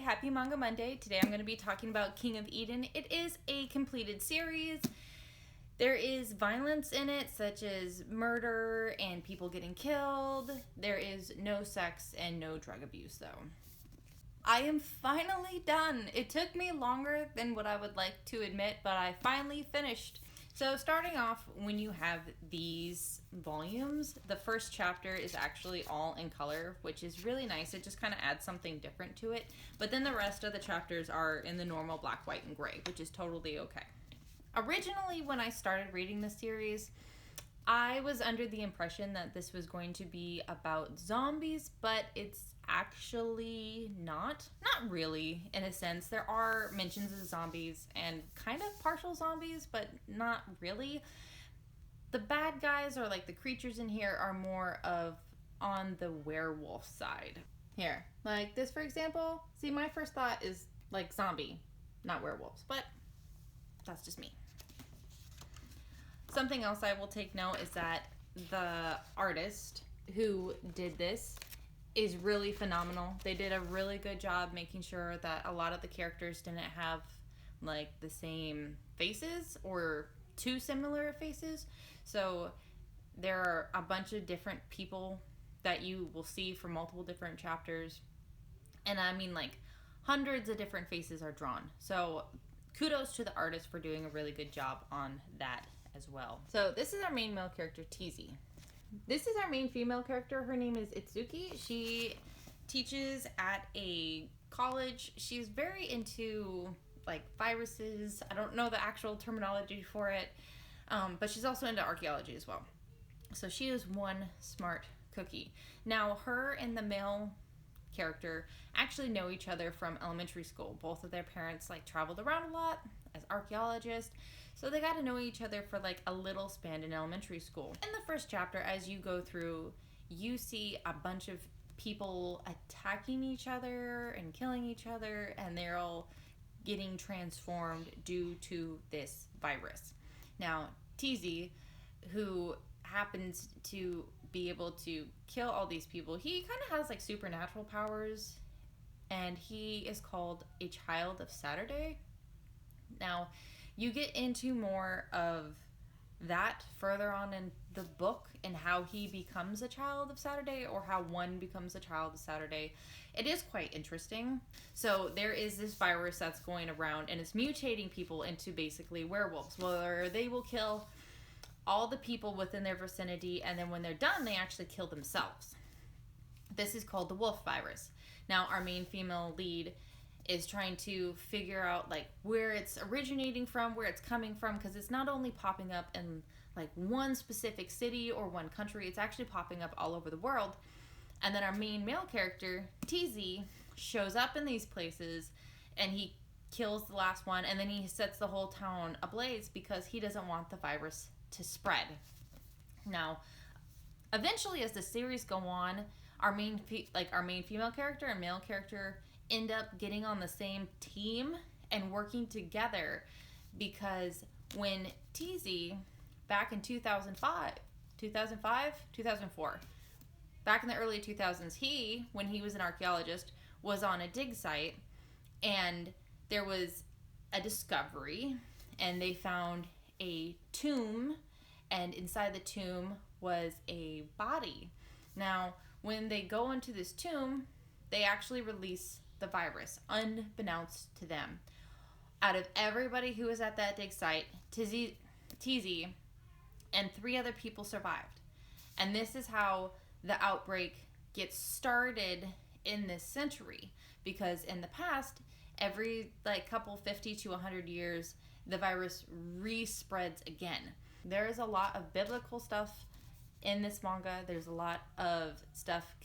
happy Manga Monday. Today I'm going to be talking about King of Eden. It is a completed series. There is violence in it, such as murder and people getting killed. There is no sex and no drug abuse, though. I am finally done. It took me longer than what I would like to admit, but I finally finished. So starting off, when you have these volumes, the first chapter is actually all in color, which is really nice. It just kind of adds something different to it. But then the rest of the chapters are in the normal black, white, and gray, which is totally okay. Originally, when I started reading the series, I was under the impression that this was going to be about zombies, but it's actually not. Not really, in a sense. There are mentions of zombies and kind of partial zombies, but not really. The bad guys, or like the creatures in here, are more of on the werewolf side. Here, like this for example. See, my first thought is like zombie, not werewolves, but that's just me. Something else I will take note is that the artist who did this is really phenomenal. They did a really good job making sure that a lot of the characters didn't have like the same faces or too similar faces. So there are a bunch of different people that you will see for multiple different chapters. And I mean, like, hundreds of different faces are drawn. So kudos to the artist for doing a really good job on that as well. So this is our main male character, Teasy. This is our main female character. Her name is Itsuki. She teaches at a college. She's very into like viruses. I don't know the actual terminology for it, but she's also into archaeology as well. So she is one smart cookie. Now, her and the male character actually know each other from elementary school. Both of their parents like traveled around a lot as archaeologists, so they got to know each other for like a little span in elementary school. In the first chapter, as you go through, you see a bunch of people attacking each other and killing each other, and they're all getting transformed due to this virus. Now, Teasy, who happens to be able to kill all these people, he kind of has like supernatural powers, and he is called a child of Saturday. Now, you get into more of that further on in the book and how he becomes a child of Saturday, or how one becomes a child of Saturday. It is quite interesting. So there is this virus that's going around, and it's mutating people into basically werewolves, where they will kill all the people within their vicinity, and then when they're done, they actually kill themselves. This is called the wolf virus. Now, our main female lead is trying to figure out like where it's originating from, where it's coming from, because it's not only popping up in like one specific city or one country, it's actually popping up all over the world. And then our main male character, Teasy, shows up in these places, and he kills the last one, and then he sets the whole town ablaze because he doesn't want the virus to spread. Now, eventually, as the series go on, our main female character and male character end up getting on the same team and working together, because when Teasy, back in 2004, back in the early 2000s, when he was an archaeologist, was on a dig site, and there was a discovery, and they found a tomb, and inside the tomb was a body. Now, when they go into this tomb, they actually release the virus, unbeknownst to them. Out of everybody who was at that dig site, Teasy and 3 other people survived. And this is how the outbreak gets started in this century, because in the past, every like couple 50 to 100 years, the virus respreads again. There is a lot of biblical stuff in this manga. There's a lot of stuff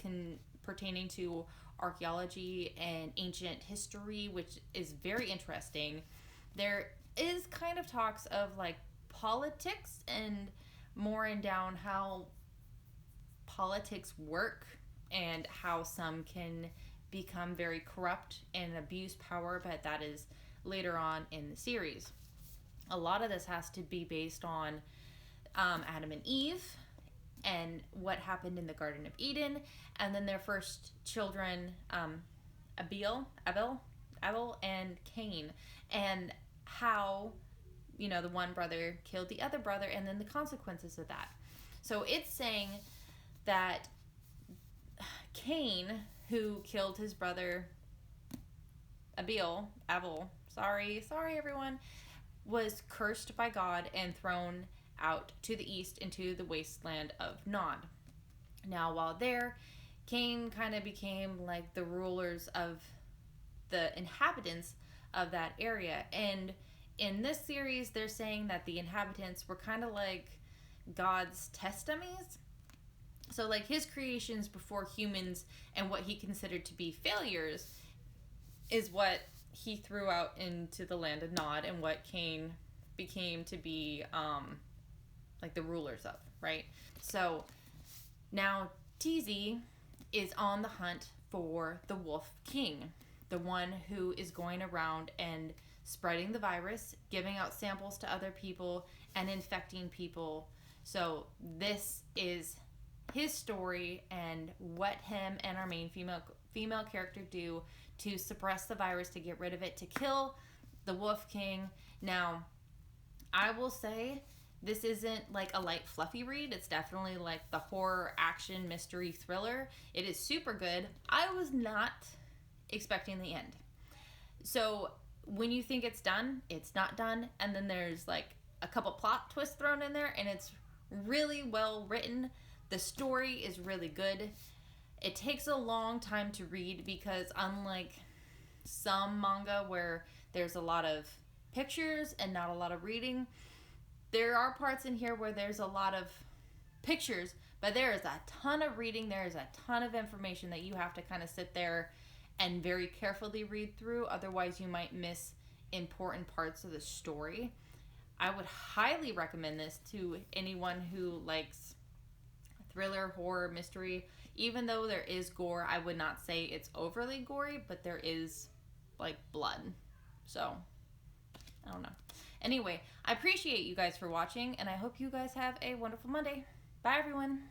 pertaining to archaeology and ancient history, which is very interesting. There is kind of talks of like politics, and more in down how politics work and how some can become very corrupt and abuse power, but that is later on in the series. A lot of this has to be based on Adam and Eve and what happened in the Garden of Eden, and then their first children, Abel, Abel and Cain, and how, you know, the one brother killed the other brother, and then the consequences of that. So it's saying that Cain, who killed his brother Abel, sorry everyone, was cursed by God and thrown out to the east into the wasteland of Nod. Now, while there, Cain kind of became like the rulers of the inhabitants of that area. And in this series, they're saying that the inhabitants were kind of like God's test dummies. So, like, his creations before humans and what he considered to be failures is what he threw out into the land of Nod, and what Cain became to be like the rulers of, right? So now TZ is on the hunt for the Wolf King, the one who is going around and spreading the virus, giving out samples to other people, and infecting people. So this is his story and what him and our main female character do to suppress the virus, to get rid of it, to kill the Wolf King. Now, I will say this isn't like a light fluffy read. It's definitely like the horror action mystery thriller. It is super good. I was not expecting the end. So when you think it's done, it's not done, and then there's like a couple plot twists thrown in there, and it's really well written. The story is really good. It takes a long time to read because unlike some manga where there's a lot of pictures and not a lot of reading, there are parts in here where there's a lot of pictures, but there is a ton of reading. There is a ton of information that you have to kind of sit there and very carefully read through. Otherwise, you might miss important parts of the story. I would highly recommend this to anyone who likes thriller, horror, mystery. Even though there is gore, I would not say it's overly gory, but there is like blood. So, I don't know. Anyway, I appreciate you guys for watching, and I hope you guys have a wonderful Monday. Bye, everyone.